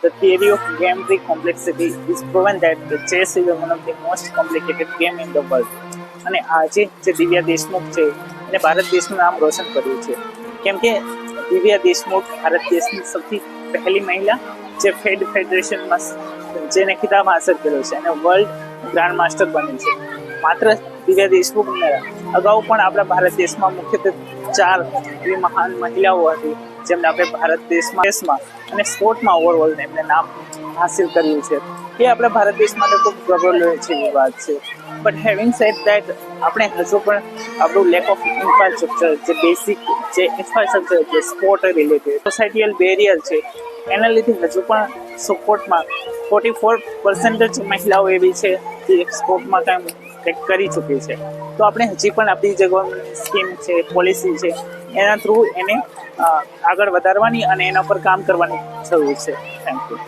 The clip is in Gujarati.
the theory of game tree complexity is proven that the chess is one of the most complicated game in the world. અને આજે જે દિવ્યા દેશમુખ છે એને ભારત દેશનું નામ રોશન કર્યું છે, કેમ કે દિવ્યા દેશમુખ ભારત દેશની સૌથી પહેલી મહિલા જે ફેડરેશનમાં જેને ખિતાબ હાંસલ કર્યો છે અને વર્લ્ડ ગ્રાન્ડ માસ્ટર બની છે. માત્ર દિવ્યા દેશમુખ અગાઉ પણ આપણા ભારત દેશમાં મુખ્યત્વે 4 એવી મહાન મહિલાઓ હતી જેમને આપણે ભારત દેશમાં અને સ્પોર્ટમાં ઓવરઓલ એમને નામ હાંસિલ કર્યું છે. એ આપણા ભારત દેશ માટે ખૂબ ગૌરવ છે વાત છે. બટ હેવિંગ સેડ દેટ આપણે હજુ પણ આપણું લેક ઓફ ઇન્ફ્રાસ્ટ્રક્ચર, જે બેસિક જે ઇન્ફ્રાસ્ટ્રક્ચર છે સ્પોર્ટ રિલેટેડ સોસાયટીયલ બેરિયર છે, એના લીધે હજુ પણ સપોર્ટમાં 44% જ મહિલાઓ એવી છે જે સ્પોર્ટમાં કંઈક કરી ચૂકી છે. તો આપણે હજી પણ આપણી જે ગવર્મેન્ટ સ્કીમ છે, પોલિસી છે, એના થ્રુ એને આગળ વધારવાની અને એના પર કામ કરવાની જરૂર છે. Thank you.